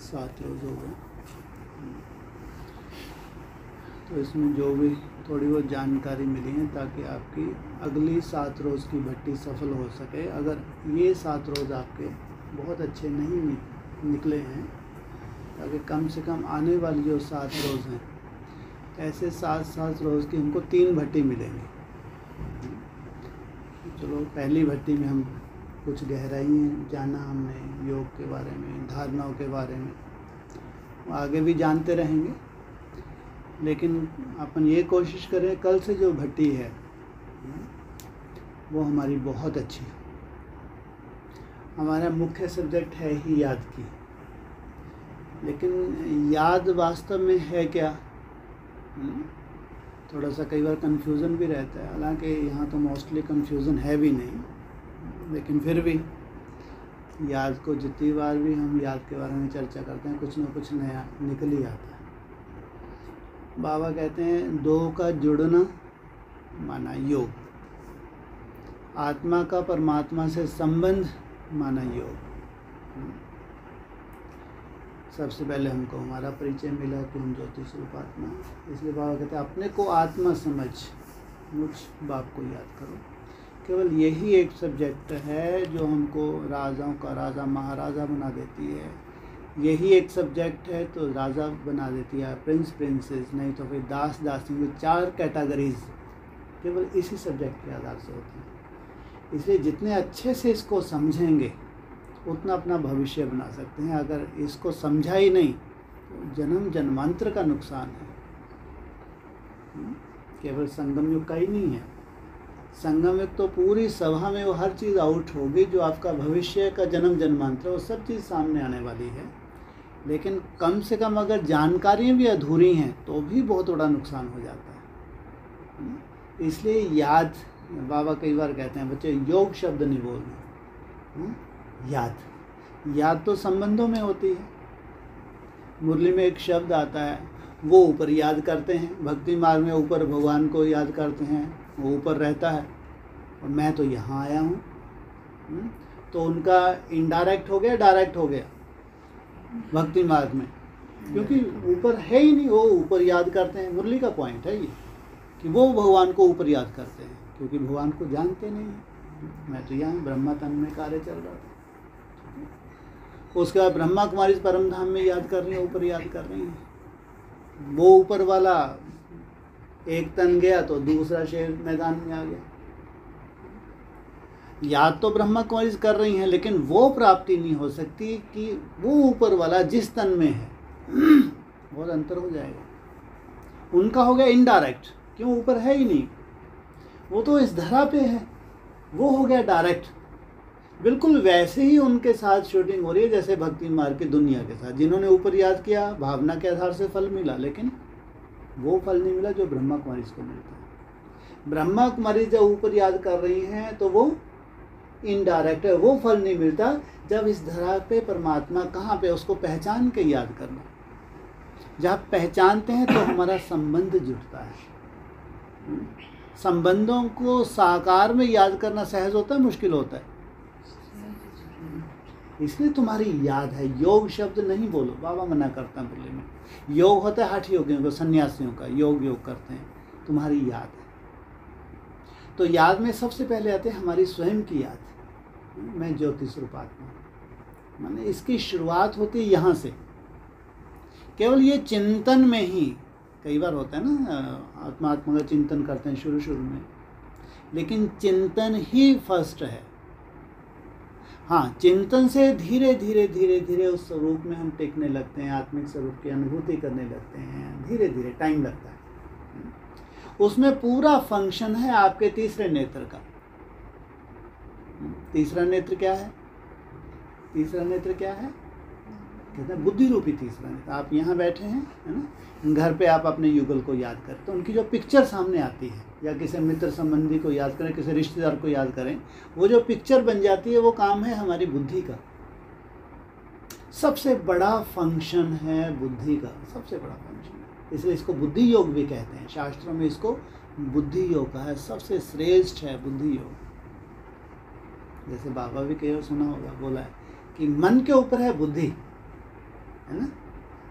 7 रोज़ हो गए। तो इसमें जो भी थोड़ी बहुत जानकारी मिली है ताकि आपकी अगली 7 रोज़ की भट्टी सफल हो सके। अगर ये 7 रोज़ आपके बहुत अच्छे नहीं निकले हैं, ताकि कम से कम आने वाली जो 7 रोज़ हैं, ऐसे 7 रोज़ की हमको 3 भट्टी मिलेंगी। चलो पहली भट्टी में हम कुछ गहराई जाना हमने योग के बारे में, धारणाओं के बारे में, आगे भी जानते रहेंगे। लेकिन अपन ये कोशिश करें कल से जो भट्टी है वो हमारी बहुत अच्छी है। हमारा मुख्य सब्जेक्ट है ही याद की, लेकिन याद वास्तव में है क्या, थोड़ा सा कई बार कन्फ्यूज़न भी रहता है। हालांकि यहाँ तो मोस्टली कन्फ्यूज़न है भी नहीं, लेकिन फिर भी याद को जितनी बार भी हम याद के बारे में चर्चा करते हैं, कुछ ना कुछ नया निकल ही आता है। बाबा कहते हैं 2 का जुड़ना माना योग, आत्मा का परमात्मा से संबंध माना योग। सबसे पहले हमको हमारा परिचय मिला कि हम ज्योति स्वरूप आत्मा, इसलिए बाबा कहते हैं अपने को आत्मा समझ मुझ बाप को याद करो। केवल यही एक सब्जेक्ट है जो हमको राजाओं का राजा महाराजा बना देती है। यही एक सब्जेक्ट है तो राजा बना देती है, प्रिंस प्रिंसेस, नहीं तो फिर दास दासी में 4 कैटेगरीज केवल इसी सब्जेक्ट के आधार से होती हैं। इसलिए जितने अच्छे से इसको समझेंगे उतना अपना भविष्य बना सकते हैं। अगर इसको समझा ही नहीं तो जन्म जन्मांतर का नुकसान है। केवल संगम युग का ही नहीं है, संगम युग तो पूरी सभा में वो हर चीज़ आउट होगी जो आपका भविष्य का जन्म जन्मांतर, वो सब चीज़ सामने आने वाली है। लेकिन कम से कम अगर जानकारियाँ भी अधूरी हैं तो भी बहुत बड़ा नुकसान हो जाता है। इसलिए याद, बाबा कई बार कहते हैं बच्चे योग शब्द नहीं बोलना, याद तो संबंधों में होती है। मुरली में एक शब्द आता है, वो ऊपर याद करते हैं, भक्ति मार्ग में ऊपर भगवान को याद करते हैं, वो ऊपर रहता है और मैं तो यहाँ आया हूँ। तो उनका इनडायरेक्ट हो गया, डायरेक्ट हो गया भक्ति मार्ग में, क्योंकि ऊपर है ही नहीं, वो ऊपर याद करते हैं। मुरली का पॉइंट है ये कि वो भगवान को ऊपर याद करते हैं, क्योंकि भगवान को जानते नहीं हैं। मैं तो यहाँ ब्रह्मा तन में कार्य चल रहा था, उसके बाद ब्रह्मा कुमारी परम धाम में याद कर रही हैं, ऊपर याद कर रही हैं। वो ऊपर वाला एक तन गया तो दूसरा शेर मैदान में आ गया। याद तो ब्रह्मा कुमारी कर रही हैं, लेकिन वो प्राप्ति नहीं हो सकती कि वो ऊपर वाला जिस तन में है, बहुत अंतर हो जाएगा। उनका हो गया इनडायरेक्ट, क्यों, ऊपर है ही नहीं, वो तो इस धरा पे है। वो हो गया डायरेक्ट। बिल्कुल वैसे ही उनके साथ शूटिंग हो रही है जैसे भक्ति मार्ग की दुनिया के साथ। जिन्होंने ऊपर याद किया, भावना के आधार से फल मिला, लेकिन वो फल नहीं मिला जो ब्रह्मा कुमारी को मिलता है। ब्रह्मा कुमारी जब ऊपर याद कर रही हैं तो वो इनडायरेक्ट है, वो फल नहीं मिलता। जब इस धरा पे परमात्मा कहाँ पे, उसको पहचान के याद करना। जब पहचानते हैं तो हमारा संबंध जुड़ता है। संबंधों को साकार में याद करना सहज होता है, मुश्किल होता है। इसलिए तुम्हारी याद है, योग शब्द नहीं बोलो, बाबा मना करता है बोले में। योग होता है हठ योगियों को, सन्यासियों का, योग करते हैं। तुम्हारी याद है तो याद में सबसे पहले आते हैं हमारी स्वयं की याद। मैं ज्योति स्वरूप आत्मा, माने इसकी शुरुआत होती है यहाँ से। केवल ये चिंतन में ही कई बार होता है ना, आत्मा का चिंतन करते हैं शुरू में, लेकिन चिंतन ही फर्स्ट है। हाँ, चिंतन से धीरे धीरे उस स्वरूप में हम टिकने लगते हैं, आत्मिक स्वरूप की अनुभूति करने लगते हैं। धीरे धीरे टाइम लगता है। उसमें पूरा फंक्शन है आपके तीसरे नेत्र का। तीसरा नेत्र क्या है? तीसरा नेत्र क्या है? कहते हैं बुद्धि रूपी तीसरा नेत्र। आप यहाँ बैठे हैं, है ना, घर पे आप अपने युगल को याद करें तो उनकी जो पिक्चर सामने आती है, या किसी मित्र संबंधी को याद करें, किसी रिश्तेदार को याद करें, वो जो पिक्चर बन जाती है वो काम है हमारी बुद्धि का। सबसे बड़ा फंक्शन है बुद्धि का, सबसे बड़ा फंक्शन है। इसलिए इसको बुद्धि योग भी कहते हैं। शास्त्रों में इसको बुद्धि योग कहा है, सबसे श्रेष्ठ है बुद्धि योग। जैसे बाबा भी कई बार सुना होगा, बोला है कि मन के ऊपर है बुद्धि, है है ना।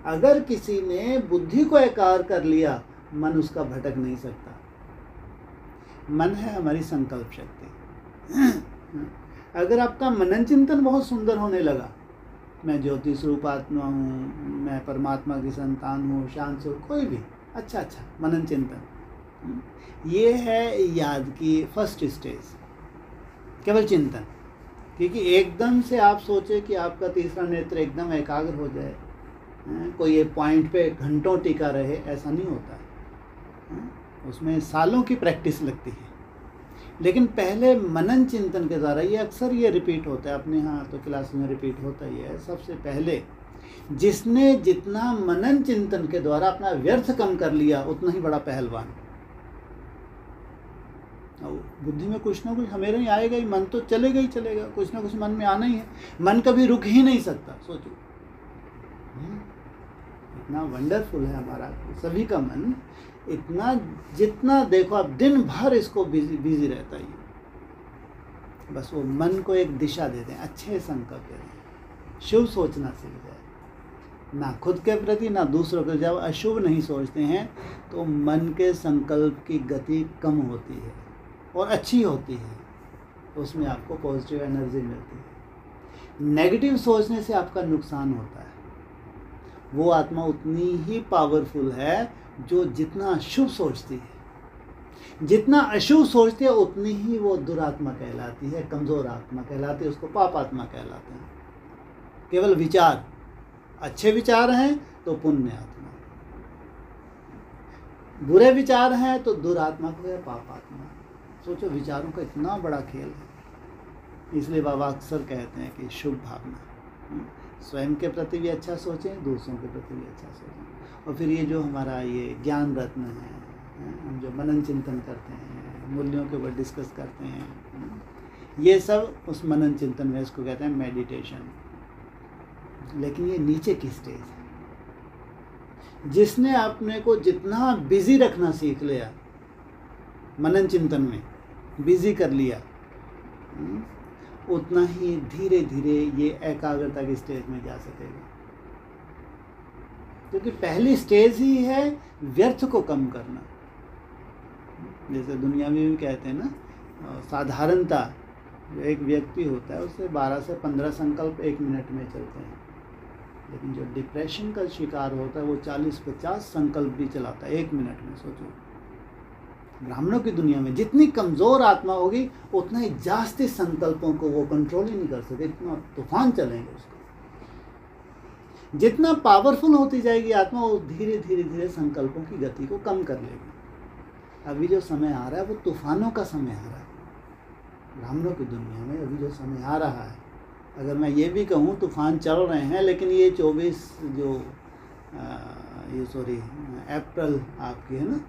अगर किसी ने बुद्धि को एकार कर लिया, मन उसका भटक नहीं सकता। मन है हमारी संकल्प शक्ति। अगर आपका मनन चिंतन बहुत सुंदर होने लगा, मैं ज्योति स्वरूप आत्मा हूँ, मैं परमात्मा की संतान हूँ, शांत स्वरूप, कोई भी अच्छा मनन चिंतन, ये है याद की फर्स्ट स्टेज, केवल चिंतन। क्योंकि एकदम से आप सोचे कि आपका तीसरा नेत्र एकदम एकाग्र हो जाए, कोई एक पॉइंट पे घंटों टिका रहे, ऐसा नहीं होता है। उसमें सालों की प्रैक्टिस लगती है। लेकिन पहले मनन चिंतन के द्वारा, ये अक्सर ये रिपीट होता है अपने यहाँ तो क्लास में रिपीट होता ही है, सबसे पहले जिसने जितना मनन चिंतन के द्वारा अपना व्यर्थ कम कर लिया, उतना ही बड़ा पहलवान। बुद्धि में कुछ ना कुछ हमें ही आएगा ही, मन तो चलेगा ही चलेगा, कुछ ना कुछ मन में आना ही है, मन कभी रुक ही नहीं सकता। सोचो इतना वंडरफुल है हमारा सभी का मन, इतना जितना देखो आप दिन भर इसको बिजी रहता ही। बस वो मन को एक दिशा दे दें, अच्छे संकल्प दे दें, शुभ सोचना सीख जाए, ना खुद के प्रति ना दूसरों के। जब अशुभ नहीं सोचते हैं तो मन के संकल्प की गति कम होती है और अच्छी होती है, तो उसमें आपको पॉजिटिव एनर्जी मिलती है। नेगेटिव सोचने से आपका नुकसान होता है। वो आत्मा उतनी ही पावरफुल है जो जितना शुभ सोचती है, जितना अशुभ सोचती है उतनी ही वो दुरात्मा कहलाती है, कमज़ोर आत्मा कहलाती है, उसको पाप आत्मा कहलाते हैं। केवल विचार अच्छे विचार हैं तो पुण्य आत्मा, बुरे विचार हैं तो दुरात्मा को है, पाप आत्मा। सोचो विचारों का इतना बड़ा खेल है। इसलिए बाबा अक्सर कहते हैं कि शुभ भावना, स्वयं के प्रति भी अच्छा सोचें, दूसरों के प्रति भी अच्छा सोचें। और फिर ये जो हमारा ये ज्ञान रत्न है, हम जो मनन चिंतन करते हैं, मूल्यों के ऊपर डिस्कस करते हैं, ये सब उस मनन चिंतन में, इसको कहते हैं मेडिटेशन। लेकिन ये नीचे की स्टेज है। जिसने अपने को जितना बिजी रखना सीख लिया, मनन चिंतन में बिजी कर लिया, उतना ही धीरे धीरे ये एकाग्रता की स्टेज में जा सकेगा। क्योंकि पहली स्टेज ही है व्यर्थ को कम करना। जैसे दुनिया में भी कहते हैं ना, साधारणता एक व्यक्ति होता है, उससे 12 से 15 संकल्प 1 मिनट में चलते हैं। लेकिन जो डिप्रेशन का शिकार होता है वो 40-50 संकल्प भी चलाता है 1 मिनट में। सोचो ब्राह्मणों की दुनिया में जितनी कमज़ोर आत्मा होगी उतना ही जास्ती संकल्पों को वो कंट्रोल ही नहीं कर सकते, इतना तूफान चलेंगे उसको। जितना पावरफुल होती जाएगी आत्मा, वो धीरे धीरे धीरे संकल्पों की गति को कम कर लेगी। अभी जो समय आ रहा है वो तूफानों का समय आ रहा है ब्राह्मणों की दुनिया में। अभी जो समय आ रहा है, अगर मैं ये भी कहूँ तूफान चल रहे हैं, लेकिन ये 24 जो अप्रैल आपकी है ना,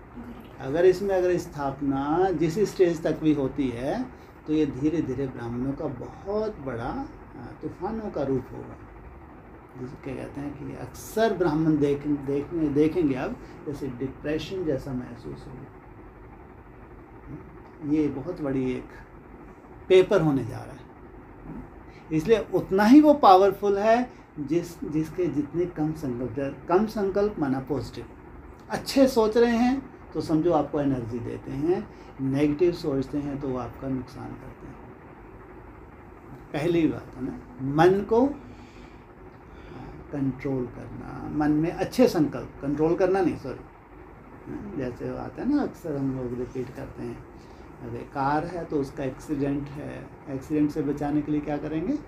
अगर इसमें अगर स्थापना जिस स्टेज तक भी होती है तो ये धीरे धीरे ब्राह्मणों का बहुत बड़ा तूफानों का रूप होगा। जिसके कहते हैं कि अक्सर ब्राह्मण देखेंगे अब जैसे डिप्रेशन जैसा महसूस होगा। ये बहुत बड़ी एक पेपर होने जा रहा है। इसलिए उतना ही वो पावरफुल है जिसके जितने कम संकल्प माना पॉजिटिव। अच्छे सोच रहे हैं तो समझो आपको एनर्जी देते हैं, नेगेटिव सोचते हैं तो वो आपका नुकसान करते हैं। पहली बात है ना, मन को कंट्रोल करना, मन में अच्छे संकल्प, कंट्रोल करना नहीं, सॉरी। जैसे आता है ना, अक्सर हम लोग रिपीट करते हैं, अगर कार है तो उसका एक्सीडेंट है, एक्सीडेंट से बचाने के लिए क्या करेंगे,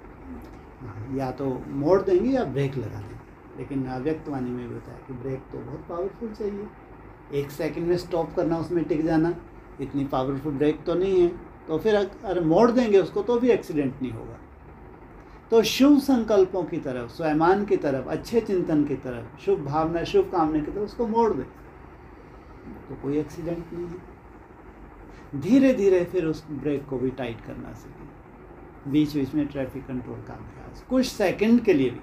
या तो मोड़ देंगे या ब्रेक लगा देंगे। लेकिन अव्यक्त वाणी में बताया कि ब्रेक तो बहुत पावरफुल चाहिए, 1 सेकंड में स्टॉप करना, उसमें टिक जाना, इतनी पावरफुल ब्रेक तो नहीं है। तो फिर अगर मोड़ देंगे उसको तो भी एक्सीडेंट नहीं होगा। तो शुभ संकल्पों की तरफ, स्वयं की तरफ, अच्छे चिंतन की तरफ, शुभ भावना, शुभ कामना की तरफ उसको मोड़ दे तो कोई एक्सीडेंट नहीं है। धीरे धीरे फिर उस ब्रेक को भी टाइट करना सीखें। बीच बीच में ट्रैफिक कंट्रोल का अभ्यास, कुछ सेकंड के लिए भी।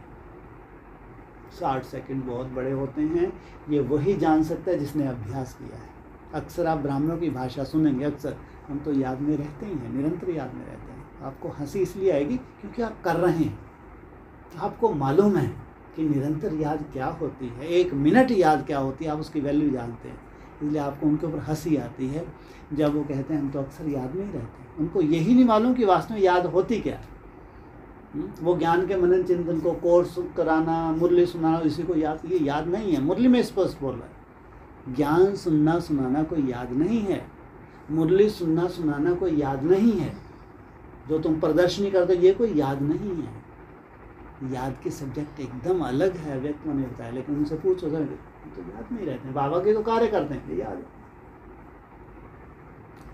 60 सेकंड बहुत बड़े होते हैं, ये वही जान सकता है जिसने अभ्यास किया है। अक्सर आप ब्राह्मणों की भाषा सुनेंगे, अक्सर हम तो याद में रहते ही हैं, निरंतर याद में रहते हैं। आपको हंसी इसलिए आएगी क्योंकि आप कर रहे हैं, आपको मालूम है कि निरंतर याद क्या होती है, 1 मिनट याद क्या होती है, आप उसकी वैल्यू जानते हैं। इसलिए आपको उनके ऊपर हंसी आती है जब वो कहते हैं हम तो अक्सर याद नहीं रहते। उनको यही नहीं मालूम कि वास्तव में याद होती क्या है। वो ज्ञान के मनन चिंतन को कोर्स कराना, मुरली सुनाना, इसी को याद, ये याद नहीं है। मुरली में स्पष्ट बोल रहा है, ज्ञान सुनना सुनाना कोई याद नहीं है, मुरली सुनना सुनाना कोई याद नहीं है, जो तुम प्रदर्शनी करते ये कोई याद नहीं है। याद के सब्जेक्ट एकदम अलग है, व्यक्त नहीं होता है। लेकिन उनसे पूछो तो याद नहीं रहते हैं। बाबा के तो कार्य करते हैं, याद है।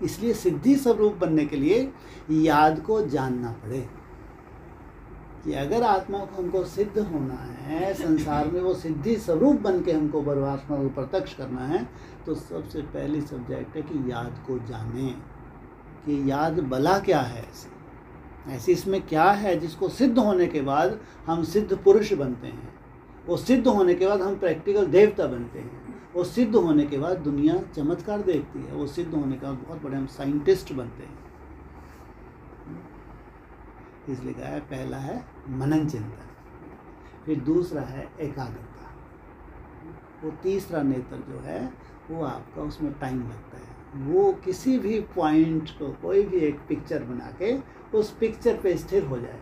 इसलिए सिद्धि स्वरूप बनने के लिए याद को जानना पड़े कि अगर आत्मा को हमको सिद्ध होना है, संसार में वो सिद्धि स्वरूप बन के हमको परमात्मा को प्रत्यक्ष करना है, तो सबसे पहली सब्जेक्ट है कि याद को जाने कि याद भला क्या है, ऐसी इसमें क्या है जिसको सिद्ध होने के बाद हम सिद्ध पुरुष बनते हैं। वो सिद्ध होने के बाद हम प्रैक्टिकल देवता बनते हैं। वो सिद्ध होने के बाद दुनिया चमत्कार देखती है। वो सिद्ध होने के बाद बहुत बड़े हम साइंटिस्ट बनते हैं। इसलिए कहा है, पहला है मनन चिंतन, फिर दूसरा है एकाग्रता, वो तीसरा नेत्र जो है वो आपका उसमें टाइम लगता है। वो किसी भी पॉइंट को, कोई भी एक पिक्चर बना के उस पिक्चर पे स्थिर हो जाए।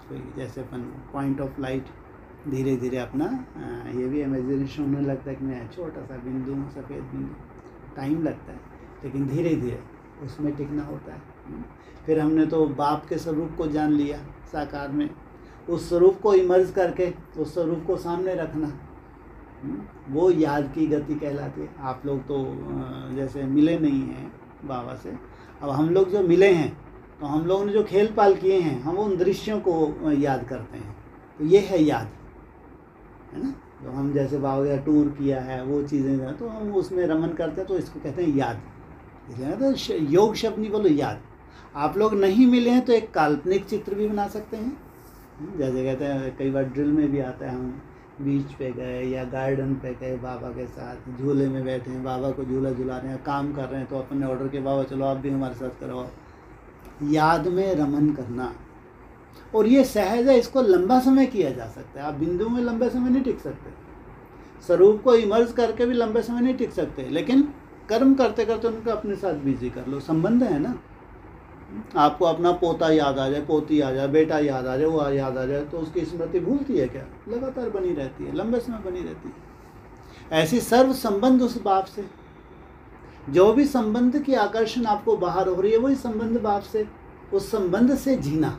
कोई जैसे अपन पॉइंट ऑफ लाइट धीरे धीरे अपना ये भी इमेजिनेशन होने लगता है कि मैं छोटा सा बिंदु हूँ, सफ़ेद बिंदु, टाइम लगता है लेकिन धीरे धीरे उसमें टिकना होता है। फिर हमने तो बाप के स्वरूप को जान लिया साकार में, उस स्वरूप को इमर्ज करके उस स्वरूप को सामने रखना, वो याद की गति कहलाती है। आप लोग तो जैसे मिले नहीं हैं बाबा से, अब हम लोग जो मिले हैं तो हम लोगों ने जो खेल पाल किए हैं हम उन दृश्यों को याद करते हैं, तो ये है याद, है ना। तो हम जैसे बाबा का टूर किया है वो चीज़ें तो हम उसमें रमन करते हैं, तो इसको कहते हैं याद। इसलिए तो योग शब्द नहीं बोलो, याद। आप लोग नहीं मिले हैं तो एक काल्पनिक चित्र भी बना सकते हैं। जैसे कहते हैं कई बार ड्रिल में भी आता है, हम बीच पे गए या गार्डन पे गए बाबा के साथ, झूले में बैठे हैं, बाबा को झूला झुला रहे हैं, काम कर रहे हैं, तो अपने ऑर्डर के बाबा चलो आप भी हमारे साथ करो। याद में रमन करना, और ये सहज है, इसको लंबा समय किया जा सकता है। आप बिंदु में लंबे समय नहीं टिक सकते, स्वरूप को इमर्ज करके भी लंबे समय नहीं टिक सकते, लेकिन कर्म करते करते उनको अपने साथ बिजी कर लो। संबंध है ना, आपको अपना पोता याद आ जाए, पोती आ जाए, बेटा याद आ जाए, वो याद आ जाए, तो उसकी स्मृति भूलती है क्या? लगातार बनी रहती है, लंबे समय बनी रहती है। ऐसी सर्व संबंध उस बाप से, जो भी संबंध की आकर्षण आपको बाहर हो रही है वही संबंध बाप से, उस संबंध से जीना।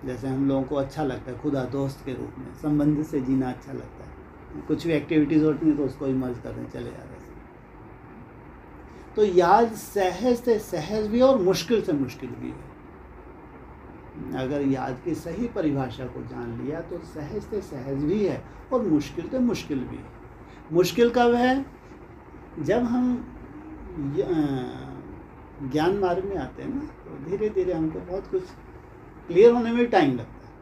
जैसे हम लोगों को अच्छा लगता है खुदा दोस्त के रूप में, संबंध से जीना अच्छा लगता है। कुछ भी एक्टिविटीज़ होती हैं तो उसको इमर्ज करने चले जा रहे हैं। तो याद सहज से सहज भी और मुश्किल से मुश्किल भी है। अगर याद की सही परिभाषा को जान लिया तो सहज से सहज भी है और मुश्किल से मुश्किल भी है। मुश्किल कब है? जब हम ज्ञान मार्ग में आते हैं ना, तो धीरे धीरे हमको बहुत कुछ क्लियर होने में भी टाइम लगता है,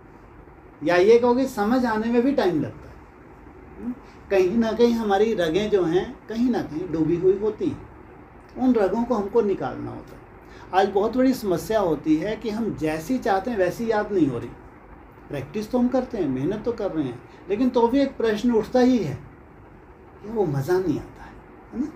या ये कहो कि समझ आने में भी टाइम लगता है। कहीं ना कहीं हमारी रगें जो हैं कहीं ना कहीं डूबी हुई होती हैं, उन रगों को हमको निकालना होता है। आज बहुत बड़ी समस्या होती है कि हम जैसी चाहते हैं वैसी याद नहीं हो रही। प्रैक्टिस तो हम करते हैं, मेहनत तो कर रहे हैं, लेकिन तो भी एक प्रश्न उठता ही है कि वो मज़ा नहीं आता है ना।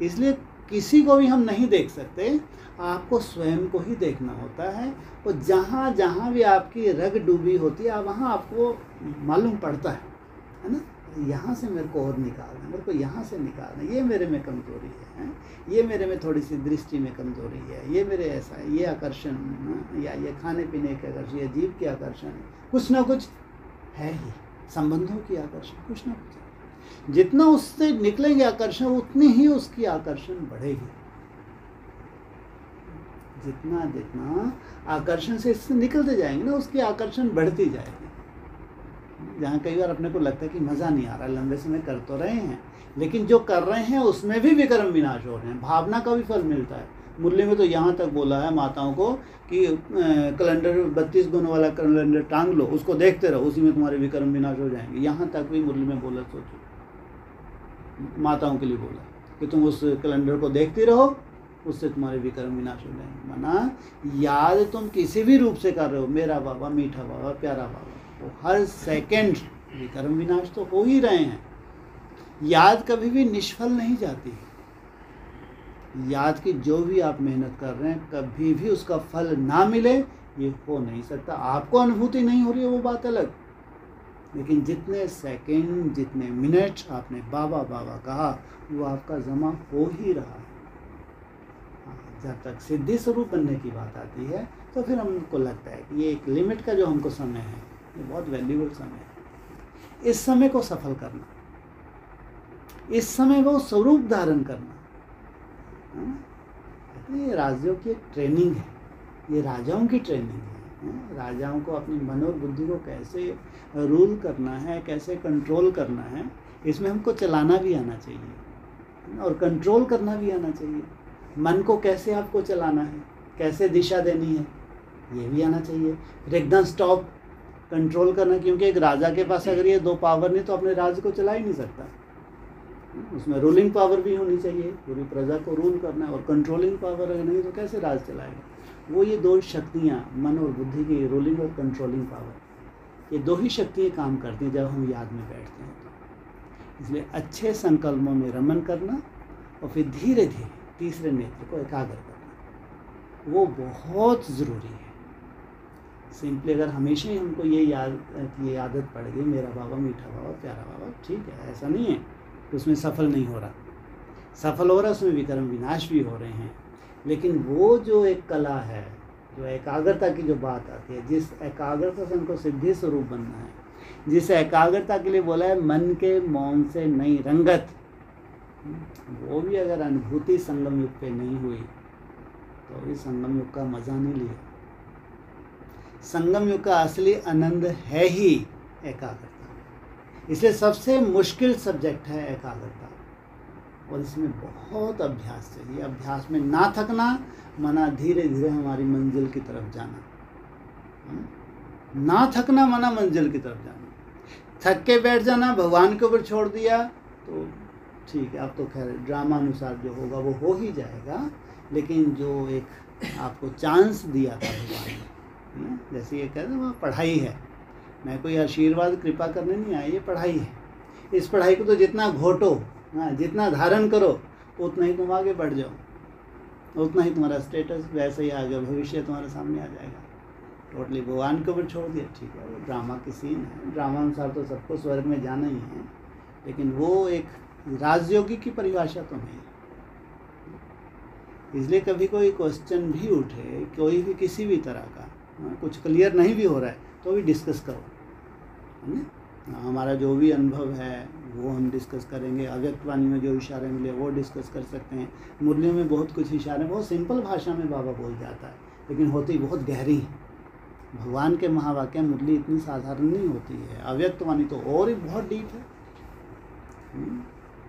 इसलिए किसी को भी हम नहीं देख सकते, आपको स्वयं को ही देखना होता है। और जहाँ जहाँ भी आपकी रग डूबी होती है वहाँ आपको मालूम पड़ता है ना, यहाँ से मेरे को और निकालना, मेरे को यहाँ से निकालना, ये मेरे में कमज़ोरी है, ये मेरे में थोड़ी सी दृष्टि में कमज़ोरी है, ये मेरे ऐसा है, ये आकर्षण, या ये खाने पीने के आकर्षण, या जीव के आकर्षण है, कुछ ना कुछ है ही, संबंधों की आकर्षण कुछ ना कुछ। जितना उससे निकलेंगे आकर्षण उतनी ही उसकी आकर्षण बढ़ेगी। जितना जितना आकर्षण से इससे निकलते जाएंगे ना, उसकी आकर्षण बढ़ती जाएगी। जहाँ कई बार अपने को लगता है कि मज़ा नहीं आ रहा, लंबे समय कर तो रहे हैं, लेकिन जो कर रहे हैं उसमें भी विक्रम विनाश हो रहे हैं, भावना का भी फल मिलता है। मुरली में तो यहाँ तक बोला है माताओं को कि कैलेंडर 32 गुण वाला कैलेंडर टांग लो, उसको देखते रहो, उसी में तुम्हारे विक्रम विनाश हो जाएंगे। यहाँ तक भी मुरली में बोला, सोचो, माताओं के लिए बोला कि तुम उस कैलेंडर को देखती रहो उससे तुम्हारे विकर्म विनाश हो जाएंगे। माना याद तुम किसी भी रूप से कर रहे हो, मेरा बाबा, मीठा बाबा, प्यारा बाबा, वो हर सेकंड विकर्म विनाश तो हो ही रहे हैं। याद कभी भी निष्फल नहीं जाती। याद की जो भी आप मेहनत कर रहे हैं, कभी भी उसका फल ना मिले ये हो नहीं सकता। आपको अनुभूति नहीं हो रही है वो बात अलग, लेकिन जितने सेकंड, जितने मिनट आपने बाबा बाबा कहा वो आपका जमा हो ही रहा है। जब तक सिद्धि स्वरूप बनने की बात आती है तो फिर हमको लगता है कि ये एक लिमिट का जो हमको समय है, ये बहुत वैल्यूबल समय है। इस समय को सफल करना, इस समय को स्वरूप धारण करना, ये राजाओं की एक ट्रेनिंग है, ये राजाओं की ट्रेनिंग है। राजाओं को अपनी मन और बुद्धि को कैसे रूल करना है, कैसे कंट्रोल करना है, इसमें हमको चलाना भी आना चाहिए और कंट्रोल करना भी आना चाहिए। मन को कैसे आपको चलाना है, कैसे दिशा देनी है, ये भी आना चाहिए। फिर एकदम स्टॉप कंट्रोल करना, क्योंकि एक राजा के पास अगर ये दो पावर नहीं तो अपने राज्य को चला ही नहीं सकता। उसमें रूलिंग पावर भी होनी चाहिए, पूरी प्रजा को रूल करना है, और कंट्रोलिंग पावर अगर नहीं तो कैसे राज चलाएगा। वो ये दो शक्तियाँ, मन और बुद्धि की, रूलिंग और कंट्रोलिंग पावर, ये दो ही शक्तियाँ काम करती हैं जब हम याद में बैठते हैं। तो इसलिए अच्छे संकल्पों में रमन करना और फिर धीरे धीरे तीसरे नेत्र को एकाग्र करना, वो बहुत ज़रूरी है। सिंपली अगर हमेशा ही हमको ये आदत पड़ गई, मेरा बाबा, मीठा बाबा, प्यारा बाबा, ठीक है, ऐसा नहीं है कि उसमें सफल नहीं हो रहा। सफल हो रहा है, उसमें विकर्म विनाश भी हो रहे हैं, लेकिन वो जो एक कला है, जो एकाग्रता की जो बात आती है, जिस एकाग्रता से हमको सिद्धि स्वरूप बनना है, जिस एकाग्रता के लिए बोला है मन के मौन से नई रंगत, वो भी अगर अनुभूति संगम युग पे नहीं हुई तो भी संगम युग का मज़ा नहीं लिया। संगम युग का असली आनंद है ही एकाग्रता। इसलिए सबसे मुश्किल सब्जेक्ट है एकाग्रता, और इसमें बहुत अभ्यास चाहिए। अभ्यास में ना थकना, मना धीरे धीरे हमारी मंजिल की तरफ जाना। ना थकना मना मंजिल की तरफ जाना। थक के बैठ जाना, भगवान के ऊपर छोड़ दिया तो ठीक है, अब तो खैर ड्रामा अनुसार जो होगा वो हो ही जाएगा, लेकिन जो एक आपको चांस दिया था भगवान ने, जैसे ये कहते हैं पढ़ाई है, मैं कोई आशीर्वाद कृपा करने नहीं आया, ये पढ़ाई है। इस पढ़ाई को तो जितना घोटो, हाँ, जितना धारण करो, उतना ही तुम आगे बढ़ जाओ, उतना ही तुम्हारा स्टेटस वैसे ही आगे भविष्य तुम्हारे सामने आ जाएगा। टोटली भगवान के ऊपर छोड़ दिया, ठीक है, वो ड्रामा की सीन है, ड्रामा अनुसार तो सबको स्वर्ग में जाना ही है, लेकिन वो एक राजयोगी की परिभाषा तो नहीं। इसलिए कभी कोई क्वेश्चन भी उठे, कोई भी किसी भी तरह का, कुछ क्लियर नहीं भी हो रहा है तो भी डिस्कस करो, है ना। हमारा जो भी अनुभव है वो हम डिस्कस करेंगे, अव्यक्त वाणी में जो इशारे मिले वो डिस्कस कर सकते हैं। मुरली में बहुत कुछ इशारे, बहुत सिंपल भाषा में बाबा बोल जाता है, लेकिन होती बहुत गहरी है। भगवान के महावाक्य मुरली इतनी साधारण नहीं होती है, अव्यक्त वाणी तो और ही बहुत डीप है।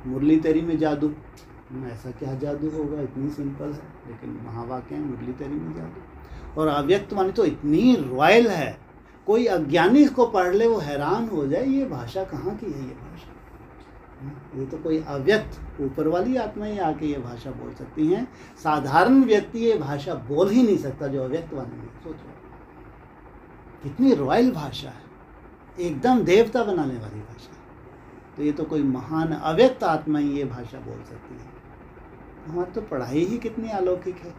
मुरली तेरी में जादू, ऐसा क्या जादू होगा, इतनी सिंपल है, लेकिन महावाक्य है मुरली तेरी में जादू। और अव्यक्त वाणी तो इतनी रॉयल है, कोई अज्ञानी इसको पढ़ ले वो हैरान हो जाए, ये भाषा कहाँ की है, ये भाषा, ये तो कोई अव्यक्त ऊपर वाली आत्मा ही आके ये भाषा बोल सकती हैं। साधारण व्यक्ति ये भाषा बोल ही नहीं सकता जो अव्यक्त वाणी में। सोचो कितनी रॉयल भाषा है, एकदम देवता बनाने वाली भाषा। तो ये तो कोई महान अव्यक्त आत्मा ही ये भाषा बोल सकती है। हमारी तो पढ़ाई ही कितनी अलौकिक है,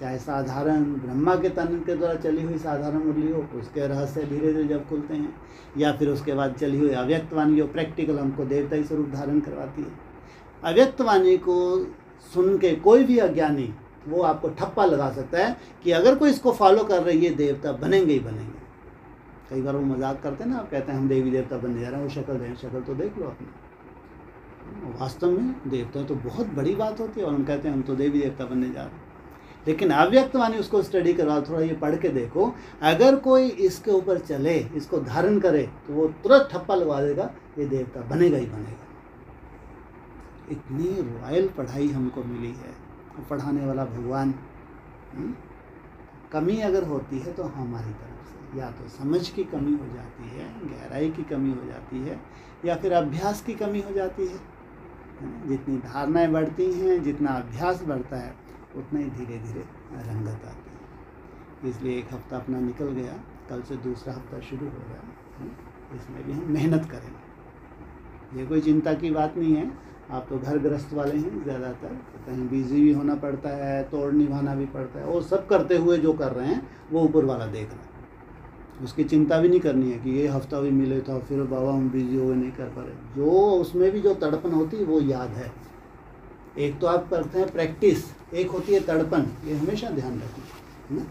चाहे साधारण ब्रह्मा के तन के द्वारा चली हुई साधारण मुरली हो, उसके रहस्य धीरे धीरे जब खुलते हैं, या फिर उसके बाद चली हुई अव्यक्त वाणी जो प्रैक्टिकल हमको देवताई स्वरूप धारण करवाती है। अव्यक्त वाणी को सुन के कोई भी अज्ञानी वो आपको ठप्पा लगा सकता है कि अगर कोई इसको फॉलो कर रही है देवता बनेंगे ही बनेंगे। कई बार वो मजाक करते हैं ना, आप कहते हैं हम देवी देवता बनने जा रहे हैं, वो शक्ल दें, शक्ल तो देख लो अपनी। वास्तव में देवता तो बहुत बड़ी बात होती है, और हम कहते हैं हम तो देवी देवता बनने जा रहे हैं। लेकिन अव्यक्त वाणी उसको स्टडी करवा, थोड़ा ये पढ़ के देखो, अगर कोई इसके ऊपर चले, इसको धारण करे, तो वो तुरंत ठप्पा लगवा देगा, ये देवता बनेगा ही बनेगा। इतनी रॉयल पढ़ाई हमको मिली है, पढ़ाने वाला भगवान। कमी अगर होती है तो हमारी तरफ से या तो समझ की कमी हो जाती है, गहराई की कमी हो जाती है, या फिर अभ्यास की कमी हो जाती है। जितनी धारणाएं बढ़ती हैं, जितना अभ्यास बढ़ता है, उतना ही धीरे धीरे रंगत आती है। इसलिए एक हफ्ता अपना निकल गया, कल से दूसरा हफ्ता शुरू हो रहा है, इसमें भी हम मेहनत करेंगे। ये कोई चिंता की बात नहीं है। आप तो घर गृहस्थ वाले हैं ज़्यादातर, कहीं बिजी भी होना पड़ता है, तोड़ निभाना भी पड़ता है, और सब करते हुए जो कर रहे हैं वो ऊपर वाला देख रहा है। उसकी चिंता भी नहीं करनी है कि ये हफ्ता भी मिले था फिर बाबा हम बिजी हो गए नहीं कर पा रहे। जो उसमें भी जो तड़पन होती है वो याद है। एक तो आप करते हैं प्रैक्टिस, एक होती है तड़पन, ये हमेशा ध्यान रखिए ना।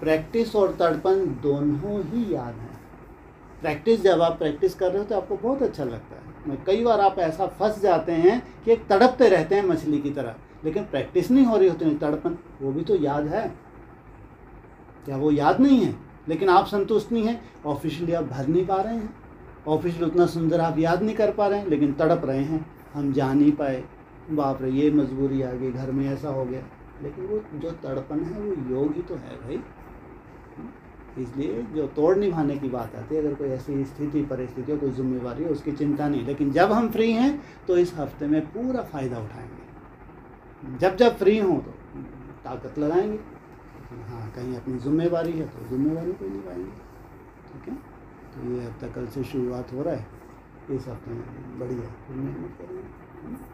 प्रैक्टिस और तड़पन दोनों ही याद हैं। प्रैक्टिस, जब आप प्रैक्टिस कर रहे हो तो आपको बहुत अच्छा लगता है। कई बार आप ऐसा फंस जाते हैं कि एक तड़पते रहते हैं मछली की तरह, लेकिन प्रैक्टिस नहीं हो रही होती। तड़पन वो भी तो याद है, क्या वो याद नहीं है? लेकिन आप संतुष्ट नहीं हैं, ऑफिशियली आप भर नहीं पा रहे हैं, ऑफिशियली उतना सुंदर आप याद नहीं कर पा रहे हैं, लेकिन तड़प रहे हैं हम जा नहीं पाए, बाप रे ये मजबूरी आ गई, घर में ऐसा हो गया। लेकिन वो जो तड़पन है वो योग ही तो है भाई। इसलिए जो तोड़ निभाने की बात आती है, अगर कोई ऐसी स्थिति परिस्थिति हो, कोई जिम्मेवारी हो, उसकी चिंता नहीं। लेकिन जब हम फ्री हैं तो इस हफ्ते में पूरा फ़ायदा उठाएंगे। जब जब फ्री हों तो ताकत लगाएंगे। हाँ, कहीं अपनी जिम्मेवारी है तो जिम्मेवारी को निभाएंगे। ठीक है, तो ये हफ्ता कल से शुरुआत हो रहा है, इस हफ्ते में बढ़िया मेहनत करेंगे।